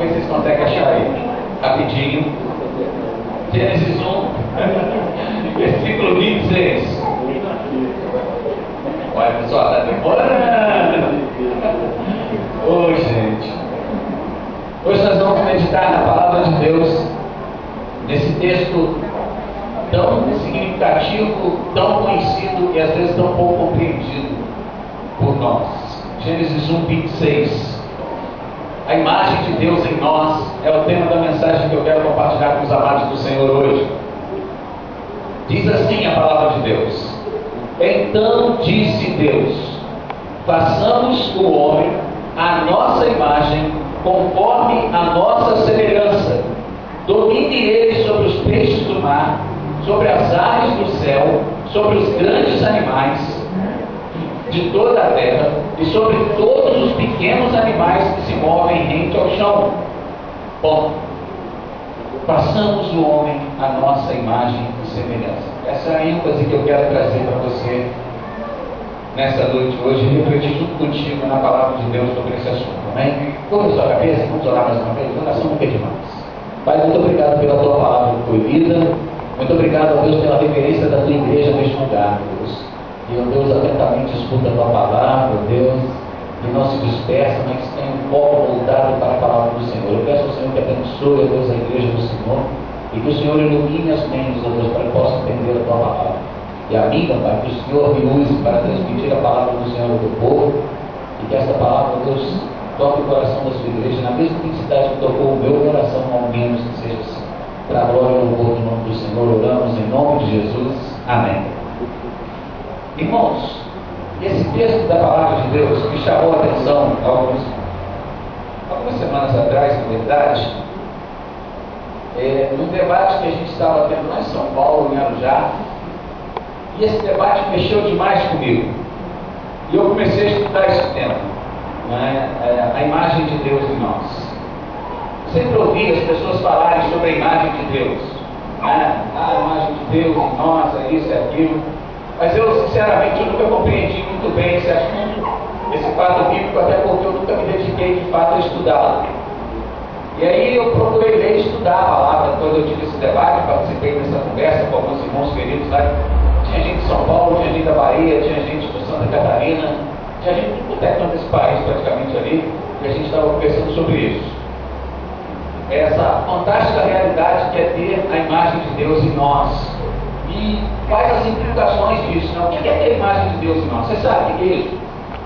ver se vocês conseguem achar aí. Rapidinho. Gênesis 1, versículo 26. Olha, pessoal, está demorando. Ô, gente. Hoje nós vamos meditar na palavra de Deus, nesse texto tão significativo, tão conhecido e às vezes tão pouco compreendido por nós. Gênesis 1, 26. A imagem de Deus em nós é o tema da mensagem que eu quero compartilhar com os amados do Senhor hoje. Diz assim a palavra de Deus: Então disse Deus: façamos o homem à nossa imagem, conforme a nossa semelhança. Domine ele sobre os peixes do mar, sobre as aves do céu, sobre os grandes animais de toda a terra e sobre todos os pequenos animais que se movem rente ao chão. Bom, façamos o homem à nossa imagem e semelhança. Essa é a ênfase que eu quero trazer para você nessa noite hoje, refletir junto contigo na palavra de Deus sobre esse assunto. Amém? Curva sua cabeça, vamos orar mais uma vez. Oração não pede mais. Pai, muito obrigado pela tua palavra que foi lida. Muito obrigado, ó Deus, pela reverência da tua igreja neste lugar, Deus. E, ó Deus, atentamente escuta a tua palavra, ó Deus, e não se dispersa, mas tem um foco voltado para a palavra do Senhor. Eu peço ao Senhor que abençoe, ó Deus, a igreja do Senhor, e que o Senhor ilumine as mentes, ó Deus, para que possa entender a tua palavra. E a mim, Pai, que o Senhor me use para transmitir a palavra do Senhor ao teu povo, e que esta palavra, ó Deus, toque o coração da sua igreja na mesma intensidade que tocou o meu coração, ao menos que seja assim. Para a glória e o louvor do nome do Senhor, oramos em nome de Jesus. Amém. Irmãos, esse texto da palavra de Deus me chamou a atenção algumas semanas atrás, na verdade, num debate que a gente estava tendo lá em São Paulo, em Arujá, e esse debate mexeu demais comigo. E eu comecei a estudar esse tema, né? A imagem de Deus em nós. Sempre ouvi as pessoas falarem sobre a imagem de Deus, né? A imagem de Deus em nós, é isso, é aquilo. Mas eu, sinceramente, eu nunca compreendi muito bem esse assunto, esse fato bíblico, até porque eu nunca me dediquei de fato a estudá-lo. E aí eu procurei ler e estudar a palavra. Quando eu tive esse debate, participei dessa conversa com alguns irmãos queridos lá. Tinha gente de São Paulo, tinha gente da Bahia, tinha gente de Santa Catarina, tinha gente de todo desse país praticamente ali, e a gente estava conversando sobre isso. Essa fantástica realidade que é ter a imagem de Deus em nós. E quais as implicações disso, né? O que é ter a imagem de Deus em nós? Você sabe o que é isso?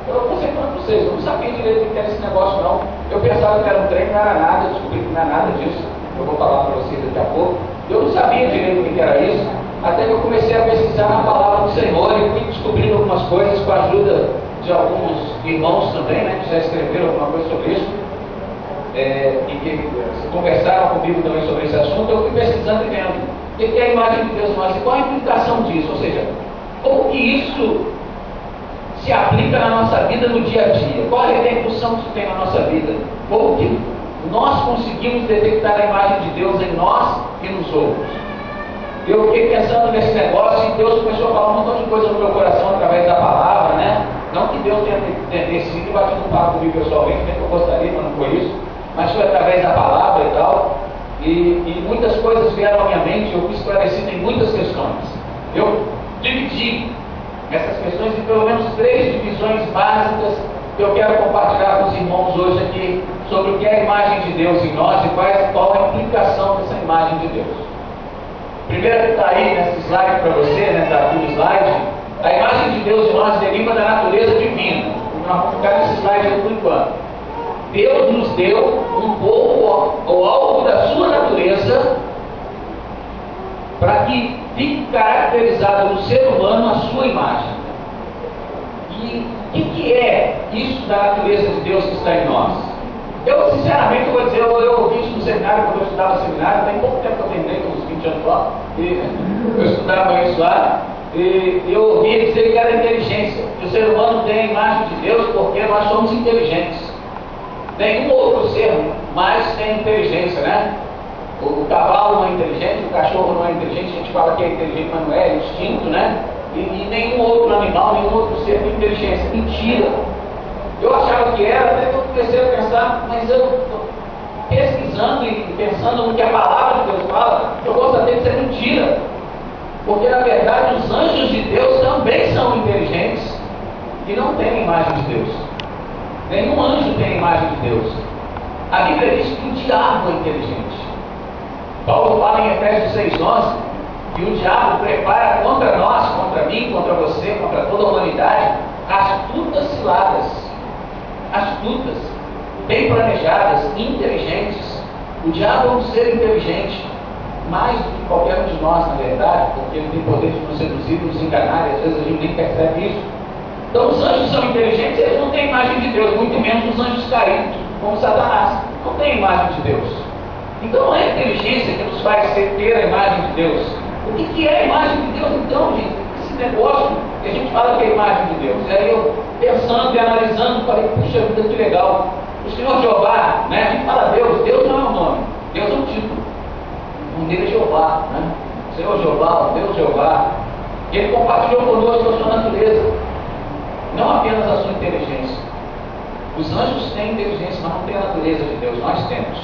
Eu vou ser falando para vocês, eu não sabia direito o que era esse negócio não. Eu pensava que era um trem, não era nada, eu descobri que não é nada disso. Eu vou falar para vocês daqui a pouco. Eu não sabia direito o que era isso, até que eu comecei a pesquisar na palavra do Senhor e fui descobrindo algumas coisas com a ajuda de alguns irmãos também, né, que já escreveram alguma coisa sobre isso. E que conversaram comigo também sobre esse assunto. Eu fui pesquisando e vendo o que é a imagem de Deus em nós e qual a implicação disso, ou seja, como que isso se aplica na nossa vida no dia a dia, qual a repercussão que isso tem na nossa vida, como que nós conseguimos detectar a imagem de Deus em nós e nos outros. Eu fiquei pensando nesse negócio e Deus começou a falar um montão de coisa no meu coração através da palavra, né? Não que Deus tenha descido e batido um papo comigo pessoalmente, nem que eu gostaria, mas não foi isso, mas foi através da palavra e tal. E muitas coisas vieram à minha mente, eu fui esclarecido em muitas questões. Eu dividi essas questões em pelo menos 3 divisões básicas que eu quero compartilhar com os irmãos hoje aqui sobre o que é a imagem de Deus em nós e qual a implicação dessa imagem de Deus. Primeiro que está aí nesse slide para você, né? Está aqui no slide. A imagem de Deus em nós deriva da natureza divina. Nós vamos ficar nesse slide aí por enquanto. Deus nos deu um pouco ou algo da sua natureza para que fique caracterizado no ser humano a sua imagem. E o que é isso da natureza de Deus que está em nós? Eu, sinceramente, vou dizer, eu ouvi isso no seminário, quando eu estudava seminário, tem pouco tempo que eu terminei, uns 20 anos lá, e eu estudava isso lá, e eu ouvi dizer que era inteligência, que o ser humano tem a imagem de Deus porque nós somos inteligentes. Nenhum outro ser mais tem inteligência, né? O cavalo não é inteligente, o cachorro não é inteligente, a gente fala que é inteligente, mas não é, é instinto, né? E nenhum outro animal, nenhum outro ser tem inteligência. Mentira! Eu achava que era, até que eu comecei a pensar, mas eu pensando no que a palavra de Deus fala, eu posso até dizer mentira. Porque, na verdade, os anjos de Deus também são inteligentes e não têm a imagem de Deus. Nenhum anjo tem a imagem de Deus. A Bíblia diz que o diabo é inteligente. Paulo fala em Efésios 6,11 que o diabo prepara contra nós, contra mim, contra você, contra toda a humanidade, astutas ciladas. Astutas, bem planejadas, inteligentes. O diabo é um ser inteligente, mais do que qualquer um de nós, na verdade, porque ele tem poder de nos seduzir, nos enganar, e às vezes a gente nem percebe isso. Então os anjos são inteligentes, eles não têm imagem de Deus, muito menos os anjos caídos, como Satanás, não tem imagem de Deus. Então não é a inteligência que nos faz ter a imagem de Deus. O que é a imagem de Deus então, gente? Esse negócio que a gente fala que é a imagem de Deus. E aí eu, pensando e analisando, falei, puxa vida, que legal. O Senhor Jeová, né? A gente fala Deus, Deus não é um nome, Deus é um título. O nome dele é Jeová, né? O Senhor Jeová, o Deus Jeová. Ele compartilhou conosco a sua natureza, não apenas a sua inteligência. Os anjos têm inteligência, mas não têm a natureza de Deus, nós temos.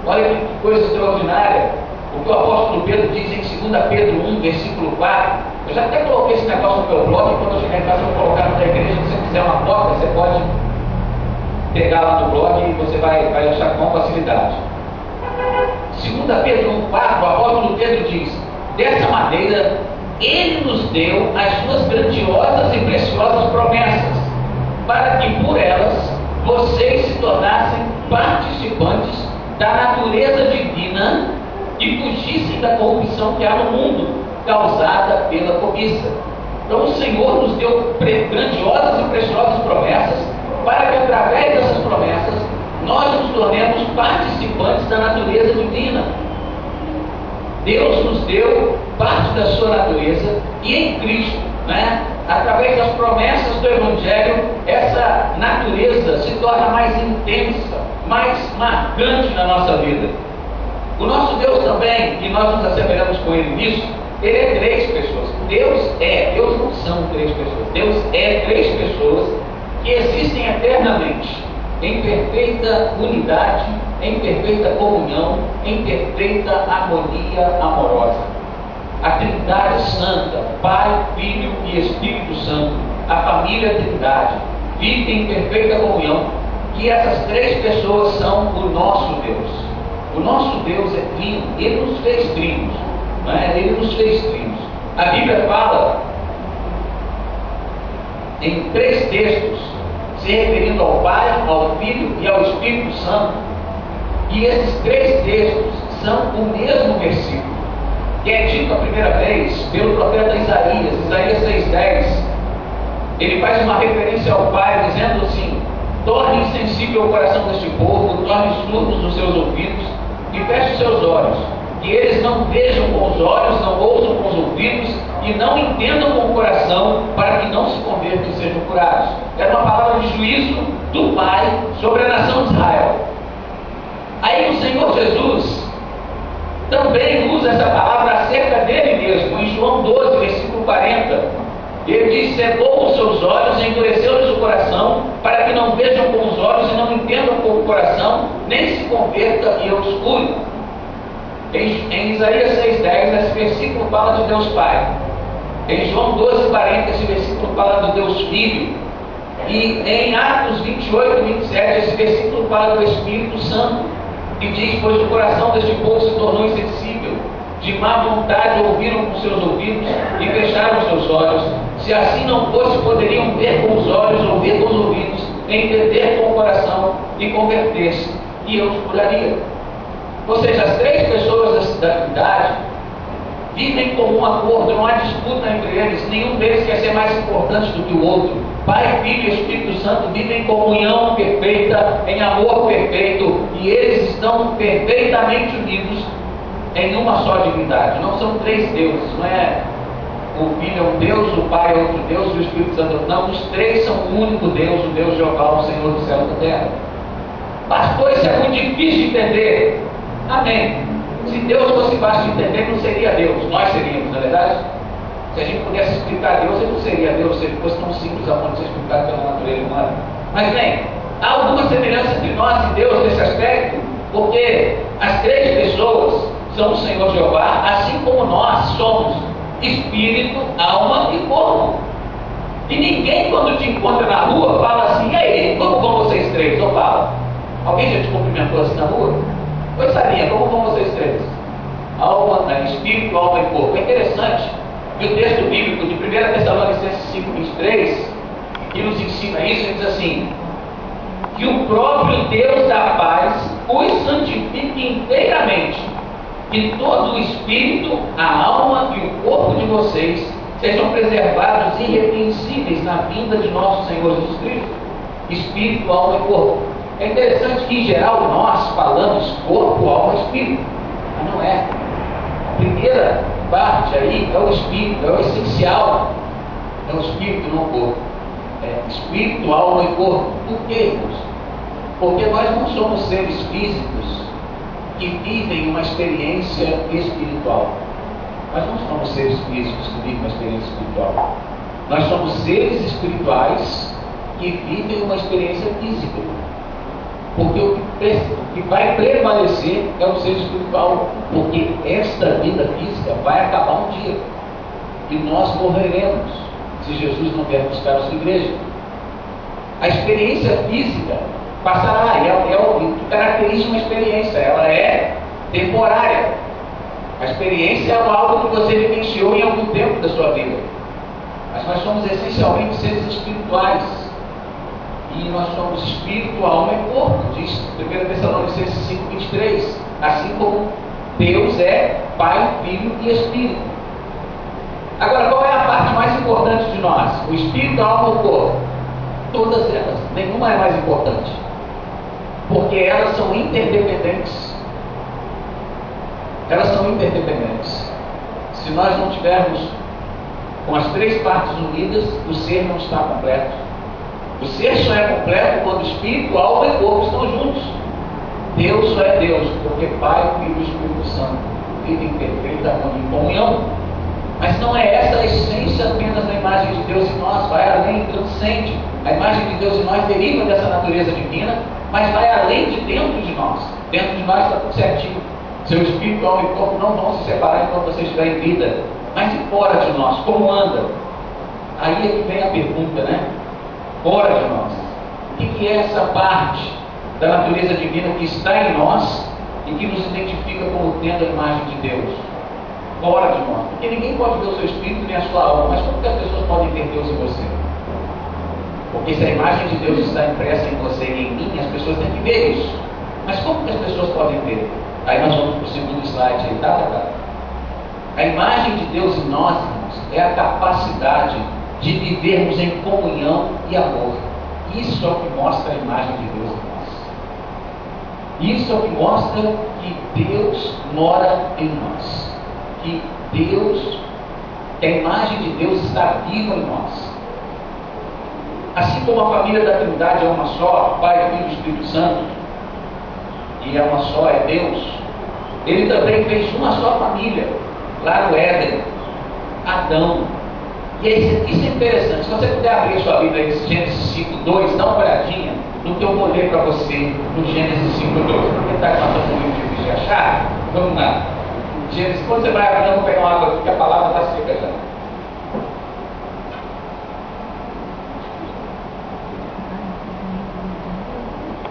Olha que coisa extraordinária, o que o apóstolo Pedro diz em 2 Pedro 1, versículo 4. Eu já até coloquei esse negócio no meu blog, e quando eu chegar em casa eu vou colocar na igreja. Se você quiser uma cópia, você pode pegar lá no blog e você vai achar com facilidade. 2 Pedro 1, 4, o apóstolo Pedro diz: dessa maneira, ele nos deu as suas grandiosas e preciosas promessas, para que por elas vocês se tornassem participantes da natureza divina e fugissem da corrupção que há no mundo, causada pela cobiça. Então o Senhor nos deu grandiosas e preciosas promessas, para que através dessas promessas nós nos tornemos participantes da natureza divina. Deus nos deu parte da sua natureza e em Cristo, né, através das promessas do Evangelho, essa natureza se torna mais intensa, mais marcante na nossa vida. O nosso Deus também, e nós nos assemelhamos com Ele nisso, Ele é três pessoas. Deus não são três pessoas. Deus é três pessoas que existem eternamente, em perfeita unidade, em perfeita comunhão, em perfeita harmonia amorosa. A Trindade Santa, Pai, Filho e Espírito Santo, a família Trindade, vive em perfeita comunhão, que essas três pessoas são o nosso Deus. O nosso Deus é trino, Ele nos fez trinos, né? Ele nos fez trinos. A Bíblia fala em três textos, se referindo ao Pai, ao Filho e ao Espírito Santo, e esses três textos são o mesmo versículo, que é dito a primeira vez pelo profeta Isaías, Isaías 6,10. Ele faz uma referência ao Pai, dizendo assim: torne insensível o coração deste povo, torne surdos os seus ouvidos e feche os seus olhos, que eles não vejam com os olhos, não ouçam com os ouvidos e não entendam com o coração, para que não se convertam e sejam curados. Era uma palavra de juízo do Pai sobre a nação de Israel. Aí o Senhor Jesus também usa essa palavra acerca dele mesmo, em João 12, versículo 40. Ele diz: cegou os seus olhos e endureceu-lhes o coração, para que não vejam com os olhos e não entendam com o coração, nem se converta e eu os cure. Em Isaías 6,10, esse versículo fala de Deus Pai. Em João 12,40, esse versículo fala do Deus Filho. E em Atos 28, 27, esse versículo fala do Espírito Santo, que diz: pois o coração deste povo se tornou insensível, de má vontade ouviram com seus ouvidos e fecharam seus olhos. Se assim não fosse, poderiam ver com os olhos, ouvir com os ouvidos, entender com o coração e converter-se, e eu os curaria. Ou seja, as três pessoas da Trindade vivem com um acordo, não há disputa entre eles, nenhum deles quer ser mais importante do que o outro. Pai, Filho e Espírito Santo vivem em comunhão perfeita, em amor perfeito, e eles estão perfeitamente unidos em uma só divindade. Não são três deuses, não é o Filho é um Deus, o Pai é outro Deus e o Espírito Santo é outro. Não, os três são um único Deus, o Deus Jeová, o Senhor do céu e da terra. Pastor, isso é muito difícil de entender. Amém. Se Deus fosse fácil de entender, não seria Deus, nós seríamos, não é verdade? Se a gente pudesse explicar Deus, ele não seria Deus, se ele fosse tão simples a ponto de ser explicado pela natureza humana. Mas bem, há alguma semelhança entre nós e Deus nesse aspecto, porque as três são o Senhor Jeová, assim como nós somos espírito, alma e corpo. E ninguém, quando te encontra na rua, fala assim: e aí, como vão vocês três? Ou fala: alguém já te cumprimentou assim na rua? Oi, Sarinha, como vão vocês três? Alma, espírito, alma e corpo. É interessante que o texto bíblico de 1 Tessalonicenses 5:23, que nos ensina isso, ele diz assim: que o próprio Deus da paz os santifique inteiramente, que todo o espírito, a alma e o corpo de vocês sejam preservados irrepreensíveis na vinda de nosso Senhor Jesus Cristo. Espírito, alma e corpo. É interessante que, em geral, nós falamos corpo, alma e espírito, mas não é. A primeira parte aí é o espírito, é o essencial. É o espírito, não o corpo. É espírito, alma e corpo. Por quê, irmãos? Porque nós não somos seres físicos que vivem uma experiência espiritual. Nós não somos seres físicos que vivem uma experiência espiritual. Nós somos seres espirituais que vivem uma experiência física. Porque o que vai prevalecer é o ser espiritual. Porque esta vida física vai acabar um dia. E nós morreremos se Jesus não vier buscar a sua igreja. A experiência física passará, é o que caracteriza uma experiência. Ela é temporária. A experiência é algo que você vivenciou em algum tempo da sua vida. Mas nós somos essencialmente seres espirituais. E nós somos espírito, alma e corpo. Diz 1 Tessalonicenses 5:23. Assim como Deus é Pai, Filho e Espírito. Agora, qual é a parte mais importante de nós? O espírito, a alma e o corpo? Todas elas. Nenhuma é mais importante. Porque elas são interdependentes. Elas são interdependentes. Se nós não tivermos com as três partes unidas, o ser não está completo. O ser só é completo quando espírito, alma e corpo estão juntos. Deus só é Deus, porque Pai, Filho e Espírito Santo vivem em perfeita harmonia e comunhão. Mas não é essa a essência apenas da imagem de Deus em nós, vai além, transcende. A imagem de Deus em nós deriva dessa natureza divina, mas vai além de dentro de nós. Dentro de nós está tudo certinho. Seu espírito, alma e corpo não vão se separar enquanto você estiver em vida. Mas e fora de nós? Como anda? Aí é que vem a pergunta, né? Fora de nós. O que é essa parte da natureza divina que está em nós e que nos identifica como tendo a imagem de Deus? Fora de nós. Porque ninguém pode ver o seu espírito nem a sua alma. Mas como que as pessoas podem ver Deus em você? Porque se a imagem de Deus está impressa em você e em mim, as pessoas têm que ver isso. Mas como que as pessoas podem ver? Aí nós vamos para o segundo slide aí, tá? A imagem de Deus em nós, irmãos, é a capacidade de vivermos em comunhão e amor. Isso é o que mostra a imagem de Deus em nós. Isso é o que mostra que Deus mora em nós. Que a imagem de Deus está viva em nós. Assim como a família da Trindade é uma só, Pai, Filho e Espírito Santo, e é uma só, é Deus, Ele também fez uma só família, lá no Éden, Adão. E isso é interessante. Se você puder abrir a sua Bíblia em Gênesis 5:2, dá uma olhadinha no que eu vou ler para você no Gênesis 5:2. Porque está com uma muito difícil de achar, vamos lá. Gênesis, quando você vai abrir, eu vou pegar uma água porque a palavra está seca já.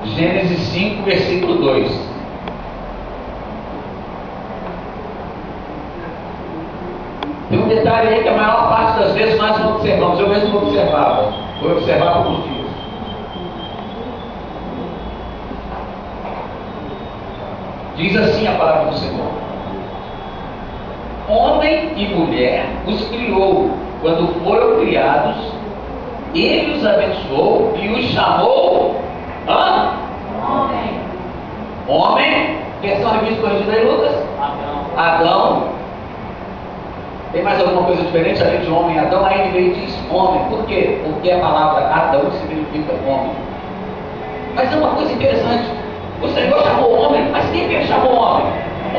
Gênesis 5, versículo 2. Tem um detalhe aí que a maior parte das vezes nós não observamos. Eu mesmo observava. Vou observar alguns dias. Diz assim a palavra do Senhor: homem e mulher os criou. Quando foram criados, Ele os abençoou e os chamou Homem. Versão revista corrigida aí, Lucas? Adão. Tem mais alguma coisa diferente além de homem e Adão? Aí ele diz homem. Por quê? Porque a palavra Adão significa homem. Mas é uma coisa interessante. O Senhor chamou homem, mas quem que ele chamou homem?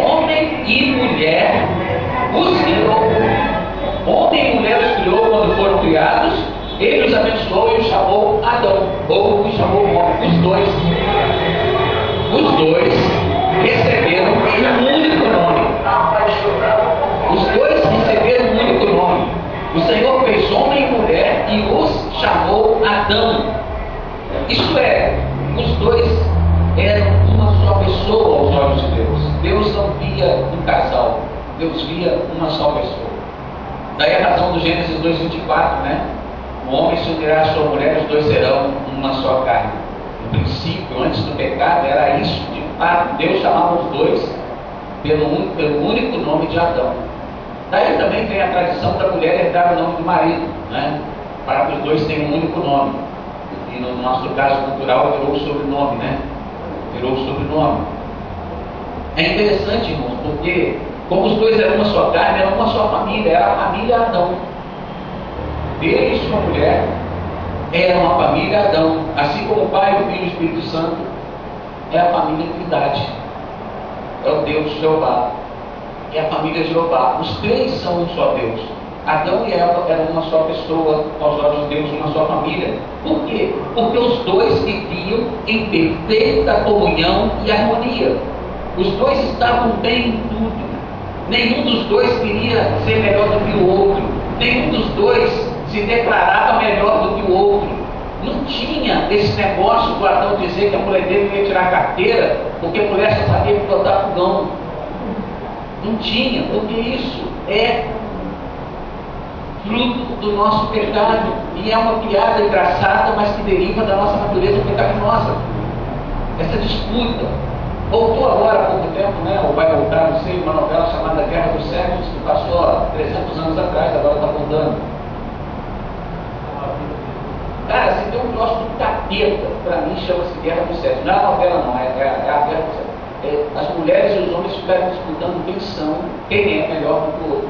Homem e mulher os criou. Homem e mulher os criou quando foram criados. Ele os abençoou e os chamou Adão. Ou os chamou homem. Os dois receberam um único nome. Deus via uma só pessoa. Daí a razão do Gênesis 2:24, né? O homem se unirá à sua mulher, os dois serão uma só carne. No princípio, antes do pecado, era isso de fato. Deus chamava os dois pelo único nome de Adão. Daí também vem a tradição da mulher herdar o nome do marido, né? Para que os dois tenham um único nome. E no nosso caso cultural virou o sobrenome, né? Virou o sobrenome. É interessante, irmãos, porque como os dois eram uma só carne, era uma só família, era a família Adão. Ele e sua mulher eram a família Adão, assim como o Pai, o Filho e o Espírito Santo é a família Trindade, é o Deus Jeová, é a família Jeová. Os três são um só Deus. Adão e Eva eram uma só pessoa, aos olhos de Deus, uma só família. Por quê? Porque os dois viviam em perfeita comunhão e harmonia. Os dois estavam bem em tudo. Nenhum dos dois queria ser melhor do que o outro. Nenhum dos dois se declarava melhor do que o outro. Não tinha esse negócio do Adão dizer que a mulher dele ia tirar a carteira, porque a mulher só sabia botar fogão. Não tinha, porque isso é fruto do nosso pecado. E é uma piada engraçada, mas que deriva da nossa natureza pecaminosa. Essa disputa. Voltou agora há pouco tempo, né? Ou vai voltar, não sei, uma novela chamada Guerra dos Séculos, que passou há 300 anos atrás, agora está voltando. Cara, se tem um troço do capeta, para mim chama-se Guerra dos Séculos. Não é a novela não, é a Guerra dos Séculos. As mulheres e os homens ficaram disputando quem são, quem é melhor do que o outro.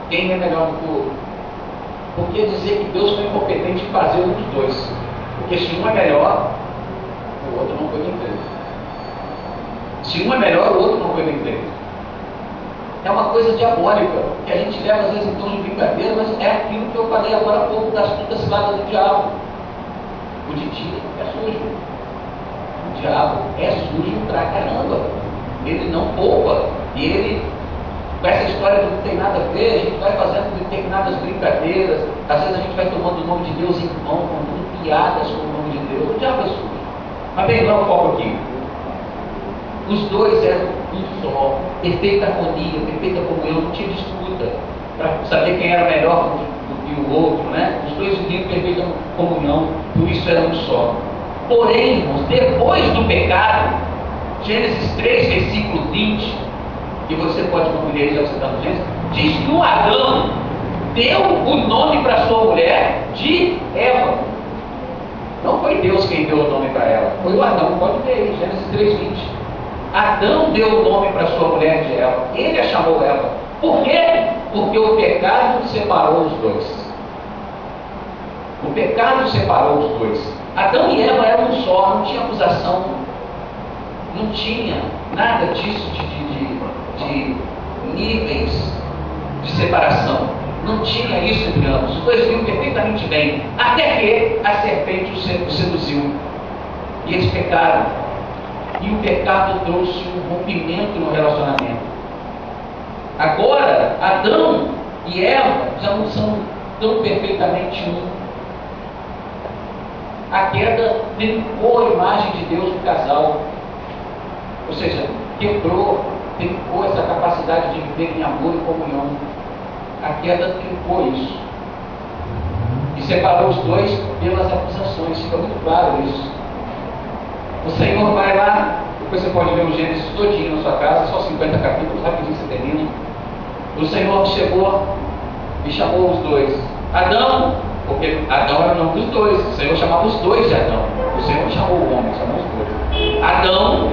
Quem é melhor do que o outro. Porque dizer que Deus foi incompetente em fazer um dos dois. Porque se um é melhor, o outro não foi bem feito. Se um é melhor, o outro não foi bem feito. É uma coisa diabólica, que a gente leva às vezes em tom de brincadeira, mas é aquilo que eu falei agora há pouco das frutas ciladas do diabo. O Didi é sujo. O diabo é sujo pra caramba. Ele não poupa. E ele, com essa história que não tem nada a ver, a gente vai fazendo determinadas brincadeiras. Às vezes a gente vai tomando o nome de Deus em vão, contando piadas com o nome de Deus. O diabo é sujo. Mas bem, vamos foco aqui. Os dois eram um só, perfeita harmonia, perfeita comunhão, não tinha disputa para saber quem era melhor do que o outro, né? Os dois viviam em perfeita comunhão, por isso eram um só. Porém, irmãos, depois do pecado, Gênesis 3, versículo 20, que você pode conferir aí, já você está no Gênesis, diz que o Adão deu o nome para sua mulher de Eva. Não foi Deus quem deu o nome para ela, foi o Adão, pode ver aí, Gênesis 3, 20. Adão deu o nome para sua mulher de Eva. Ele a chamou Eva. Por quê? Porque o pecado separou os dois. O pecado separou os dois. Adão e Eva eram um só, não tinha acusação, não tinha nada disso de níveis de separação. Não tinha isso entre ambos. Os dois viviam perfeitamente bem. Até que a serpente os seduziu. E eles pecaram. E o pecado trouxe um rompimento no relacionamento. Agora, Adão e Eva já não são tão perfeitamente um. A queda trincou a imagem de Deus no casal. Ou seja, quebrou, trincou essa capacidade de viver em amor e comunhão. A queda trincou isso. E separou os dois pelas acusações. Fica muito claro isso. O Senhor vai lá, depois você pode ver o Gênesis todinho na sua casa, só 50 capítulos, rapidinho você termina. O Senhor chegou e chamou os dois. Adão, porque Adão era o nome dos dois, o Senhor chamava os dois de Adão. O Senhor chamou o homem, chamou os dois. Adão,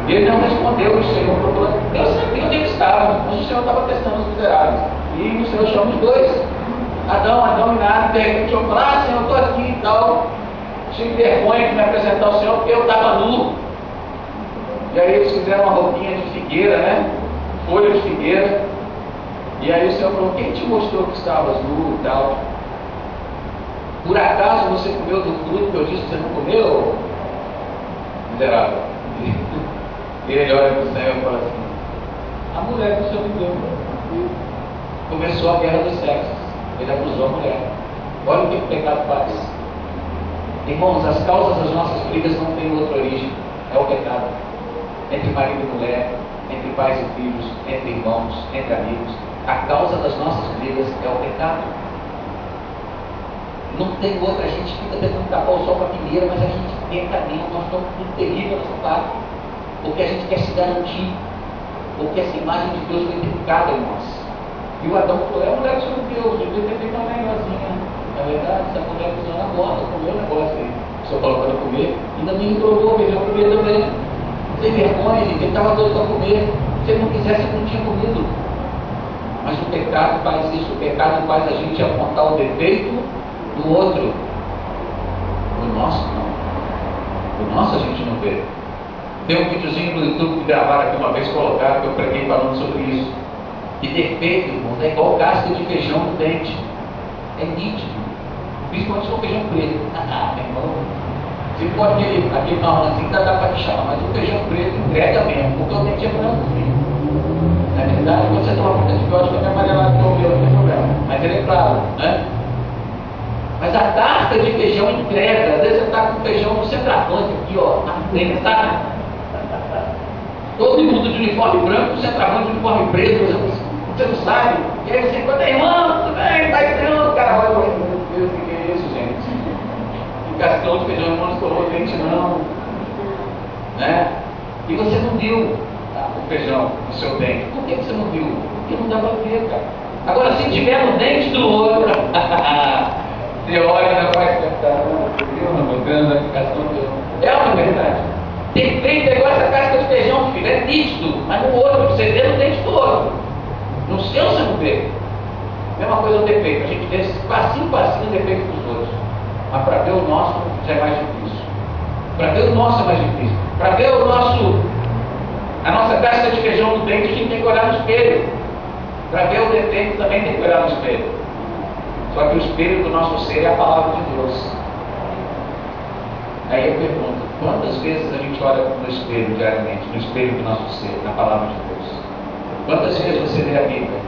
ele não respondeu, o Senhor procurou. Deus sabia onde ele estava, mas o Senhor estava testando os miseráveis. E o Senhor chama os dois. Adão e nada, de repente eu falo, Senhor, eu estou aqui e tal. Tive vergonha de me apresentar ao Senhor porque eu estava nu. E aí eles fizeram uma roupinha de figueira, né? Folha de figueira. E aí o Senhor falou, quem te mostrou que estavas nu e tal? Por acaso você comeu do fruto que eu disse que você não comeu? Miserável. E ele olha para o Senhor e fala assim, a mulher que o Senhor me deu. Começou a guerra dos sexos. Ele acusou a mulher. Olha o que o pecado faz. Irmãos, as causas das nossas brigas não têm outra origem, é o pecado. entre marido e mulher, entre pais e filhos, entre irmãos, entre amigos. A causa das nossas brigas é o pecado. Não tem outra, a gente fica tentando tapar o sol com a peneira, mas a gente peca mesmo, nós estamos tudo terrível nessa parte, porque a gente quer se garantir, porque essa imagem de Deus foi dedicada em nós. E o Adão falou, é a mulher do Senhor Deus, eu devia ter feito uma melhorzinha. Na verdade, essa mulher cozinhou na borda, comeu o negócio aí. O Senhor falou para eu comer, ainda me entrou, beijou comer também. Sem vergonha, ninguém estava doido para comer. Se ele não quisesse, ele não tinha comido. Mas o pecado faz isso, o pecado faz a gente apontar o defeito do outro. O nosso não. O nosso a gente não vê. Tem um videozinho no YouTube que gravaram aqui uma vez, colocaram, que eu preguei falando sobre isso. Que defeito, irmãos, é igual casca de feijão no dente. É nítido. Principalmente se for feijão preto. Meu irmão. Se for aquele marronzinho, dá para chamar, mas o feijão preto entrega mesmo, porque o dente é branco. Na verdade, quando você toma muito antibiótico, é amarelado que não tem problema. Mas ele é claro, né? Mas a casca de feijão entrega. Às vezes você está com feijão no centroavante aqui, ó, na frente, tá? Todo mundo de uniforme branco, o centroavante de uniforme preto, você não sabe. E aí você encontra, irmão, tudo bem, tá entrando, cara, olha, meu Deus, o que é isso, gente? O cascão de feijão não estourou o dente, não. Né? E você não viu o feijão no seu dente. Por que você não viu? Porque não dá para ver, cara. Agora, se tiver no dente do outro, você olha e vai cantar. Meu Deus, a cascão é uma verdade. Defeito é igual essa casca de feijão, filho, é nítido, mas no outro, você vê no dente do outro. No seu você não vê. Mesma coisa o defeito, a gente vê passinho o defeito dos outros. Mas para ver o nosso já é mais difícil. Para ver o nosso é mais difícil. Para ver a nossa casca de feijão no dente, a gente tem que olhar no espelho. Para ver o defeito também tem que olhar no espelho. Só que o espelho do nosso ser é a palavra de Deus. Aí eu pergunto, quantas vezes a gente olha no espelho diariamente, no espelho do nosso ser, na palavra de Deus? Quantas vezes você lê a Bíblia?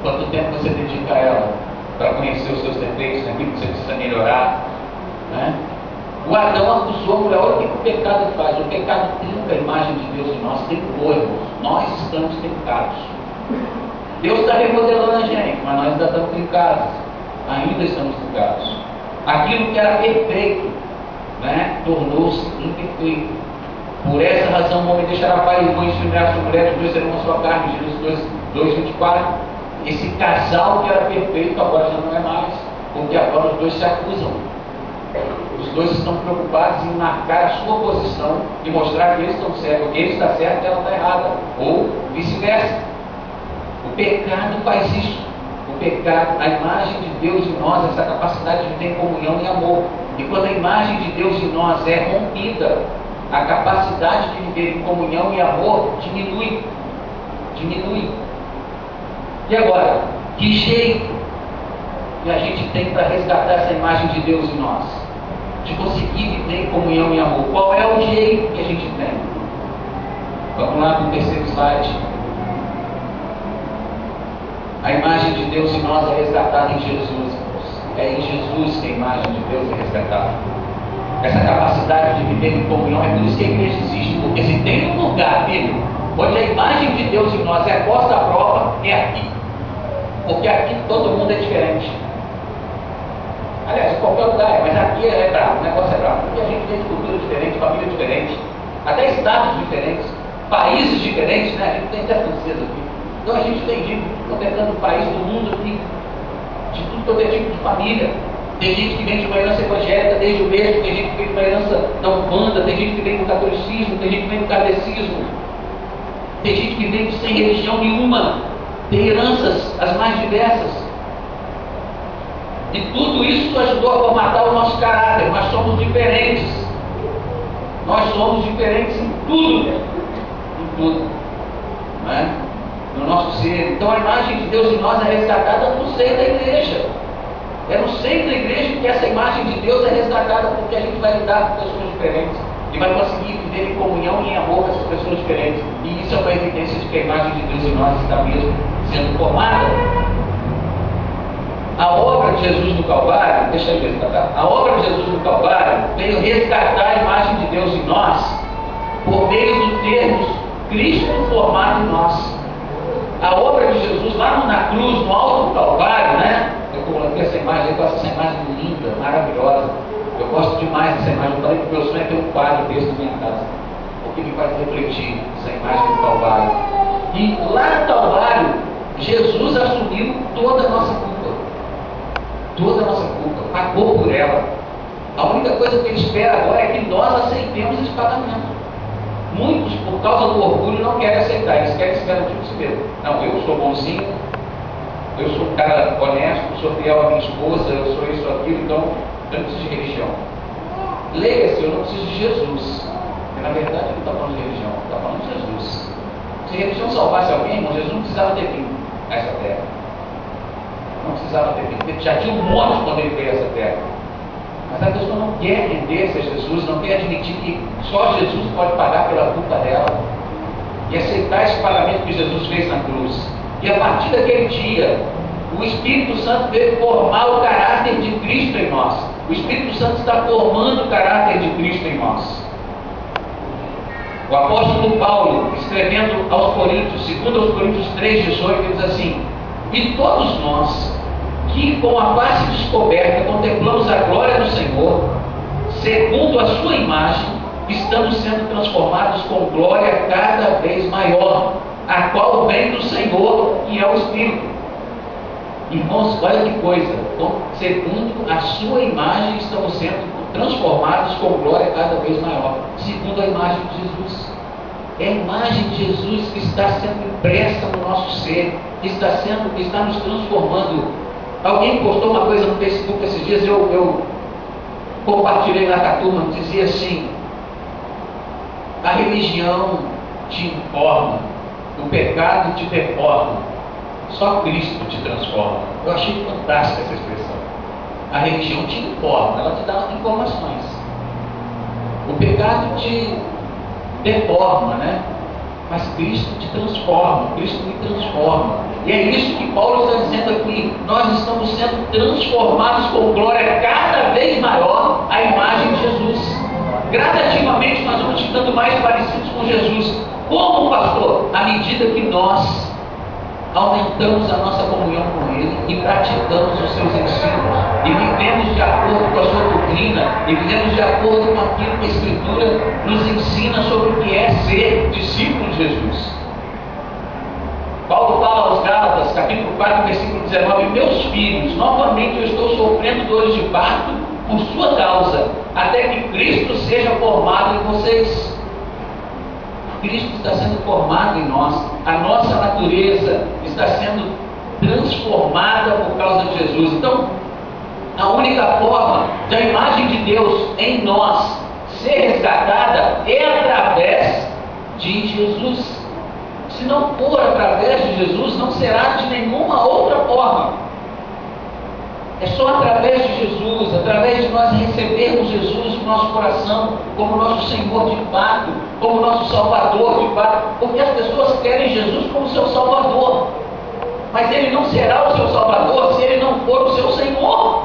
Quanto tempo você dedica a ela para conhecer os seus defeitos, naquilo que você precisa melhorar? Né? O Adão acusou a mulher, olha o que o pecado faz. O pecado trinca a imagem de Deus em nós, trincou, irmãos. Nós estamos trincados. Deus está remodelando a gente, mas nós ainda estamos trincados. Ainda estamos trincados. Aquilo que era perfeito, né, tornou-se imperfeito. Por essa razão o homem deixará pai e mãe, se unirá a sua mulher, os dois serão uma só carne. Gênesis 2:24. Esse casal que era perfeito agora já não é mais, porque agora os dois se acusam. Os dois estão preocupados em marcar a sua posição e mostrar que eles estão certos, que ele está certo e ela está errada, ou vice-versa. O pecado faz isso. O pecado, a imagem de Deus em nós, essa capacidade de ter comunhão e amor. E quando a imagem de Deus em nós é rompida, a capacidade de viver em comunhão e amor diminui. Diminui. E agora, que jeito que a gente tem para resgatar essa imagem de Deus em nós? De conseguir viver em comunhão e amor. Qual é o jeito que a gente tem? Vamos lá para o terceiro slide. A imagem de Deus em nós é resgatada em Jesus. É em Jesus que a imagem de Deus é resgatada. Essa capacidade de viver em comunhão, é por isso que a igreja existe. Porque se tem um lugar, filho, onde a imagem de Deus em nós é posta à prova, é aqui. Porque aqui todo mundo é diferente. Aliás, em qualquer lugar, mas aqui é bravo, o negócio é bravo. Porque a gente tem cultura diferente, família diferente, até estados diferentes, países diferentes, né? A gente tem até francesa aqui. Então a gente tem gente do país, do mundo aqui, de tudo que é tipo de família. Tem gente que vem de uma herança evangélica desde o berço, tem gente que vem de uma herança da Umbanda, tem gente que vem do catolicismo, tem gente que vem do kardecismo, tem gente que vem sem religião nenhuma, tem heranças as mais diversas. E tudo isso ajudou a formatar o nosso caráter. Nós somos diferentes. Nós somos diferentes em tudo. Em tudo. Não é? No nosso ser. Então a imagem de Deus em nós é resgatada no seio da igreja. É no seio da igreja que essa imagem de Deus é resgatada, porque a gente vai lidar com pessoas diferentes e vai conseguir viver em comunhão e em amor com essas pessoas diferentes. E isso é uma evidência de que a imagem de Deus em nós está mesmo sendo formada. A obra de Jesus no Calvário, deixa eu resgatar, a obra de Jesus no Calvário veio resgatar a imagem de Deus em nós por meio do Cristo formado em nós. A obra de Jesus lá na cruz, no alto do Calvário, né? Eu coloquei essa imagem, eu gosto dessa imagem linda, maravilhosa. Eu gosto demais dessa imagem. Eu falei que meu sonho é ter um quadro desse na minha casa, porque me faz refletir essa imagem do Calvário. E lá no Calvário, Jesus assumiu toda a nossa culpa. Toda a nossa culpa. Pagou por ela. A única coisa que ele espera agora é que nós aceitemos esse pagamento. Muitos, por causa do orgulho, não querem aceitar. Eles querem se garantir de si mesmo. Não, eu sou bonzinho, eu sou um cara honesto, sou fiel à minha esposa, eu sou isso, aquilo, então eu não preciso de religião. Leia-se, eu não preciso de Jesus. Porque na verdade ele não está falando de religião, ele está falando de Jesus. Se a religião salvasse alguém, irmão, Jesus não precisava ter vindo a essa terra. Não precisava ter vindo, porque já tinha um monte quando ele veio a essa terra. Mas a pessoa não quer render-se a Jesus, não quer admitir que só Jesus pode pagar pela culpa dela e aceitar esse pagamento que Jesus fez na cruz. E a partir daquele dia, o Espírito Santo veio formar o caráter de Cristo em nós. O Espírito Santo está formando o caráter de Cristo em nós. O apóstolo Paulo, escrevendo aos Coríntios, segundo aos Coríntios 3,18, ele diz assim: e todos nós, que com a face descoberta contemplamos a glória do Senhor, segundo a sua imagem, estamos sendo transformados com glória cada vez maior, a qual vem do Senhor, que é o Espírito. Irmãos, olha que coisa, então, segundo a sua imagem, estamos sendo transformados com glória cada vez maior, segundo a imagem de Jesus. É a imagem de Jesus que está sendo impressa no nosso ser, que está nos transformando. Alguém postou uma coisa no Facebook esses dias, eu compartilhei lá com a turma, dizia assim: a religião te informa, o pecado te deforma, só Cristo te transforma. Eu achei fantástica essa expressão. A religião te informa, ela te dá informações. O pecado te deforma, né? Mas Cristo te transforma, Cristo me transforma. E é isso que Paulo está dizendo aqui. Nós estamos sendo transformados com glória cada vez maior à imagem de Jesus. Gradativamente nós vamos ficando mais parecidos com Jesus. Como, pastor? À medida que nós aumentamos a nossa comunhão com Ele e praticamos os seus ensinos e vivemos de acordo com a sua doutrina e vivemos de acordo com aquilo que a Escritura nos ensina sobre o que é ser discípulo de Jesus. Paulo fala aos Gálatas, capítulo 4, versículo 19: meus filhos, novamente eu estou sofrendo dores de parto por sua causa, até que Cristo seja formado em vocês. Cristo está sendo formado em nós, a nossa natureza está sendo transformada por causa de Jesus. Então, a única forma da imagem de Deus em nós ser resgatada é através de Jesus. Se não for através de Jesus, não será de nenhuma outra forma. É só através de Jesus, através de nós recebermos Jesus no nosso coração, como nosso Senhor de fato, como nosso Salvador de fato, porque as pessoas querem Jesus como seu Salvador, mas Ele não será o seu Salvador se Ele não for o seu Senhor.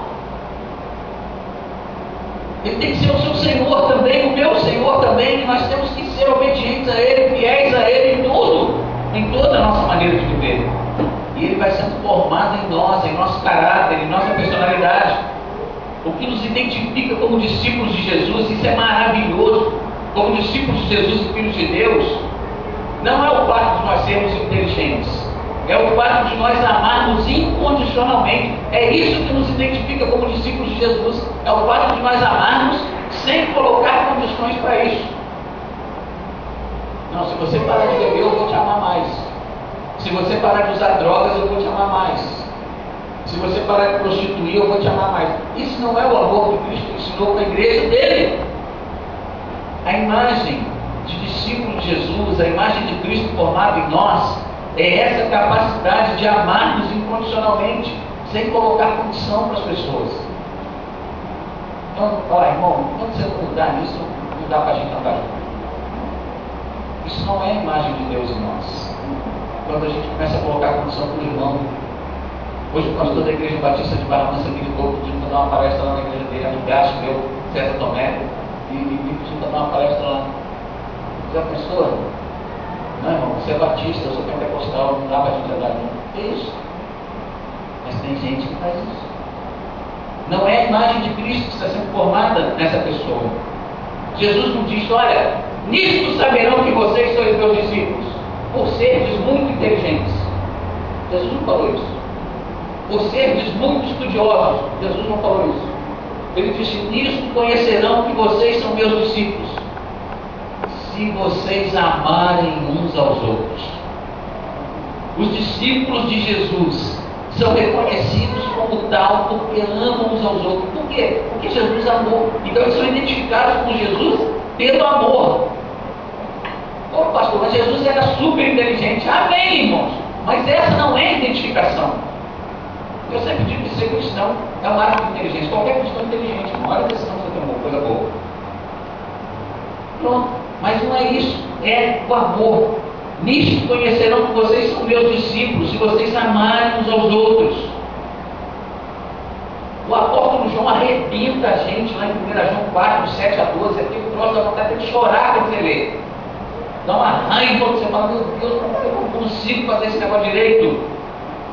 Ele tem que ser o seu Senhor também, o meu Senhor também, e nós temos que ser obedientes a Ele, fiéis a Ele em tudo, em toda a nossa maneira de viver. E Ele vai sendo formado em nós, em nosso caráter, em nossa personalidade. O que nos identifica como discípulos de Jesus, isso é maravilhoso. Como discípulos de Jesus e filhos de Deus, não é o fato de nós sermos inteligentes, é o fato de nós amarmos incondicionalmente. É isso que nos identifica como discípulos de Jesus. É o fato de nós amarmos sem colocar condições para isso. Não, se você parar de beber, eu vou te amar mais. Se você parar de usar drogas, eu vou te amar mais. Se você parar de prostituir, eu vou te amar mais. Isso não é o amor que Cristo ensinou para a igreja dele. A imagem de discípulo de Jesus, a imagem de Cristo formada em nós, é essa capacidade de amarmos incondicionalmente, sem colocar condição para as pessoas. Então, olha, irmão, quando você não mudar nisso, não dá para a gente andar junto. Isso não é a imagem de Deus em nós. Quando a gente começa a colocar condição para o irmão. Hoje o pastor da Igreja Batista de Barra Mansa me ligou pedindo para dar uma palestra lá na igreja dele, amigaço meu, César Tomé, e me pediu para dar uma palestra lá. Já pensou? Não, irmão, você é batista, eu sou pentecostal, não dá para a gente andar junto. É isso. Mas tem gente que faz isso. Não é a imagem de Cristo que está sendo formada nessa pessoa. Jesus não diz, olha, nisto saberão que vocês são meus discípulos, por seres muito inteligentes. Jesus não falou isso. Por seres muito estudiosos. Jesus não falou isso. Ele disse, nisto conhecerão que vocês são meus discípulos, se vocês amarem uns aos outros. Os discípulos de Jesus são reconhecidos como tal porque amam uns aos outros. Por quê? Porque Jesus amou. Então eles são identificados com Jesus pelo amor. Ô pastor, mas Jesus era super inteligente. Amém, irmãos. Mas essa não é a identificação. Eu sempre digo que ser cristão é um ato de inteligência. Qualquer cristão é inteligente, irmão. Olha a decisão que você tomou, coisa boa. Pronto. Mas não é isso. É o amor. Nisto conhecerão que vocês são meus discípulos, se vocês amarem uns aos outros. O apóstolo João arrebenta a gente lá em 1 João 4, 7 a 12. Aqui o troço dá vontade de chorar quando você lê. Dá uma raiva quando você fala, meu Deus, eu não consigo fazer esse negócio direito.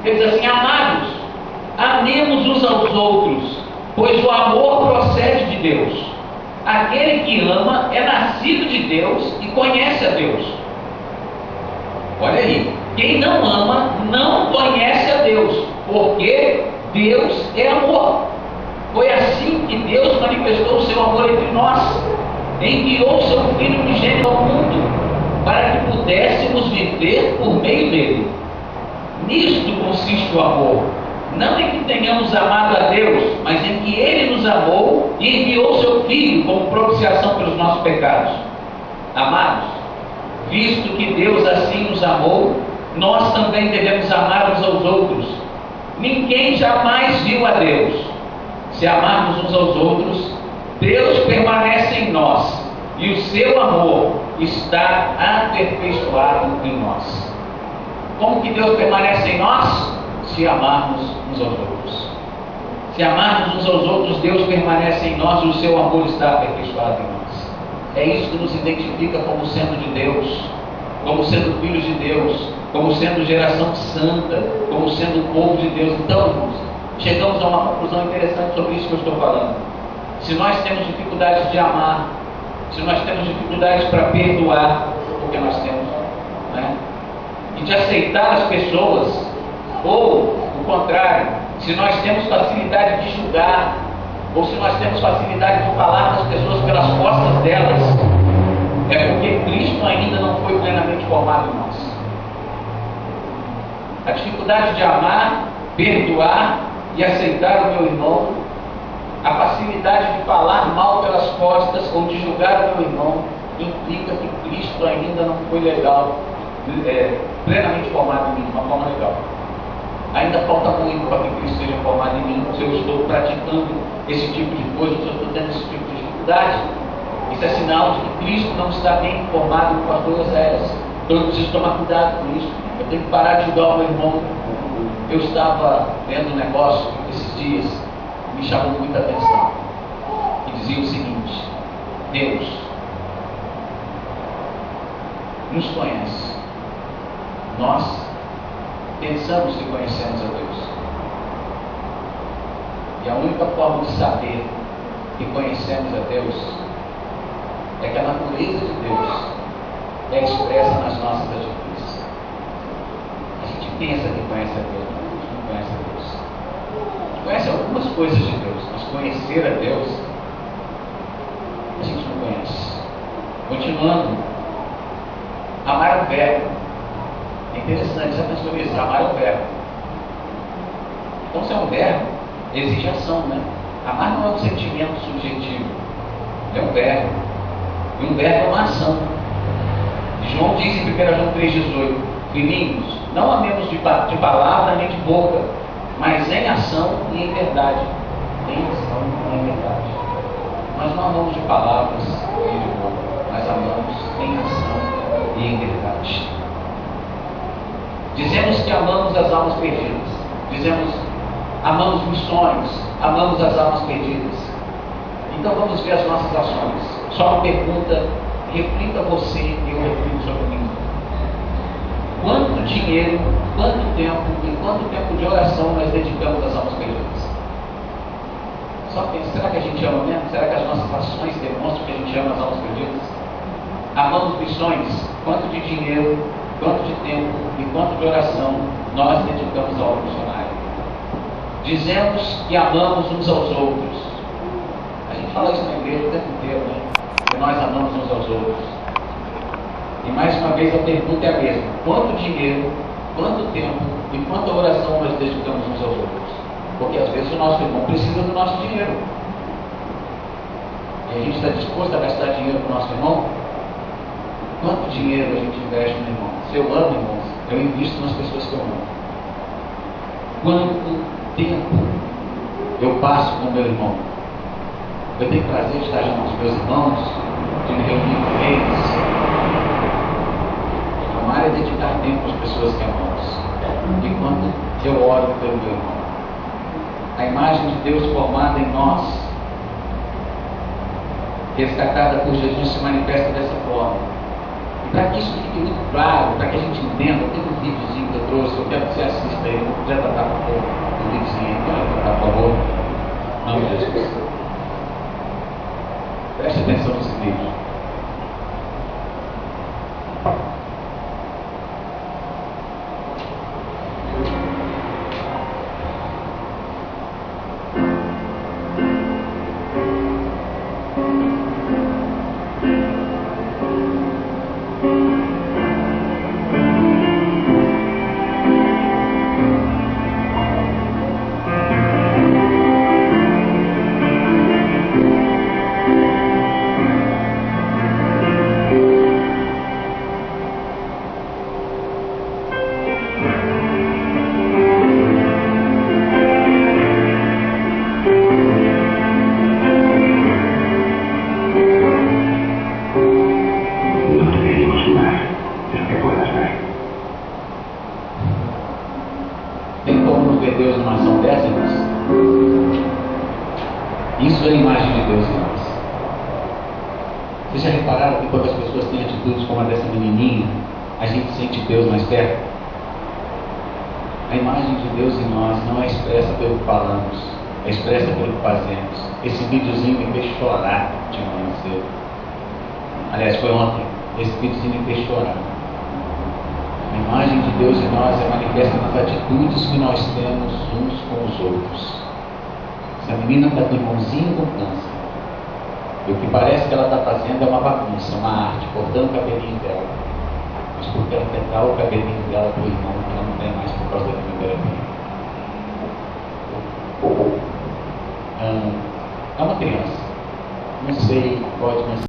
Ele diz assim, amados, amemos uns aos outros, pois o amor procede de Deus. Aquele que ama é nascido de Deus e conhece a Deus. Olha aí, quem não ama não conhece a Deus, porque Deus é amor. Foi assim que Deus manifestou o seu amor entre nós. Enviou o seu Filho unigênito ao mundo, para que pudéssemos viver por meio dele. Nisto consiste o amor. Não em que tenhamos amado a Deus, mas em que Ele nos amou e enviou o seu Filho como propiciação pelos nossos pecados. Amados, visto que Deus assim nos amou, nós também devemos amar uns aos outros. Ninguém jamais viu a Deus. Se amarmos uns aos outros, Deus permanece em nós e o seu amor está aperfeiçoado em nós. Como que Deus permanece em nós? Se amarmos uns aos outros. Se amarmos uns aos outros, Deus permanece em nós e o seu amor está aperfeiçoado em nós. É isso que nos identifica como sendo de Deus, como sendo filhos de Deus, como sendo geração santa, como sendo o povo de Deus. Então, irmãos, chegamos a uma conclusão interessante sobre isso que eu estou falando. Se nós temos dificuldades de amar, se nós temos dificuldades para perdoar, porque nós temos, né? E de aceitar as pessoas, ou o contrário, se nós temos facilidade de julgar, ou se nós temos facilidade de falar das pessoas pelas costas delas, é porque Cristo ainda não foi plenamente formado em nós. A dificuldade de amar, perdoar e aceitar o meu irmão, a facilidade de falar mal pelas costas ou de julgar o meu irmão, implica que Cristo ainda não foi plenamente formado em mim, de uma forma legal. Ainda falta muito para que Cristo seja formado em mim. Se eu estou praticando esse tipo de coisa, se eu estou tendo esse tipo de dificuldade, isso é sinal de que Cristo não está bem formado com as duas eras. Então eu preciso tomar cuidado com isso. Eu tenho que parar de julgar o meu irmão. Eu estava vendo um negócio esses dias, me chamou muita atenção, e dizia o seguinte: Deus nos conhece. Nós pensamos que conhecemos a Deus. E a única forma de saber que conhecemos a Deus é que a natureza de Deus é expressa nas nossas atitudes. A gente pensa que conhece a Deus, mas a gente não conhece a Deus. A gente conhece algumas coisas de Deus, mas conhecer a Deus a gente não conhece. Continuando, amar é um verbo. É interessante, já pensou nisso? Amar é um verbo. Então, se é um verbo, exige ação, né? Amar não é um sentimento subjetivo, é um verbo. E um verbo é uma ação. João diz em 1 João 3,18: Filhinhos, não amemos de palavra nem de boca, mas em ação e em verdade. Em ação e em verdade. Nós não amamos de palavras nem de boca, mas amamos em ação e em verdade. Dizemos que amamos as almas perdidas. Dizemos, amamos missões, amamos as almas perdidas. Então vamos ver as nossas ações. Só uma pergunta, reflita você e eu reflito sobre mim. dinheiro, quanto tempo e quanto tempo de oração nós dedicamos às almas perdidas? Só pensa, será que a gente ama mesmo? Será que as nossas ações demonstram que a gente ama as almas perdidas? Amamos missões, quanto de dinheiro, quanto de tempo e quanto de oração nós dedicamos ao missionário? Dizemos que amamos uns aos outros. A gente fala isso na igreja o tempo inteiro, né? Que nós amamos uns aos outros. E mais uma vez a pergunta é a mesma: quanto dinheiro, quanto tempo e quanta oração nós dedicamos uns aos outros? Porque às vezes o nosso irmão precisa do nosso dinheiro. E a gente está disposto a gastar dinheiro com o nosso irmão? Quanto dinheiro a gente investe no irmão? Se eu amo, irmãos, eu invisto nas pessoas que eu amo. Quanto tempo eu passo com o meu irmão? Eu tenho prazer de estar junto com os meus irmãos, de me reunir com eles. Amar é dedicar tempo às pessoas que amamos. Enquanto eu oro pelo meu irmão. A imagem de Deus formada em nós, resgatada por Jesus, se manifesta dessa forma. E para que isso fique muito claro, para que a gente entenda, tem um videozinho que eu trouxe, eu quero que você assista aí, não quiser tratar por favor, um videozinho aí, por favor. Não, Jesus. Preste atenção nesse vídeo. Tem como ver Deus numa ação dessa, irmãos? Isso é a imagem de Deus em nós. Vocês já repararam que quando as pessoas têm atitudes como a dessa menininha, a gente sente Deus mais perto? A imagem de Deus em nós não é expressa pelo que falamos, é expressa pelo que fazemos. Esse videozinho me fez chorar de manhã cedo. Aliás, foi ontem. Esse videozinho me fez chorar. A imagem de Deus em nós é manifesta nas atitudes que nós temos uns com os outros. Essa menina está com o irmãozinho com câncer. E o que parece que ela está fazendo é uma bagunça, uma arte, cortando o cabelinho dela. Mas porque ela quer dar o cabelinho dela para o irmão que ela não tem mais por causa da quimioterapia. É uma criança. Não sei, pode, mas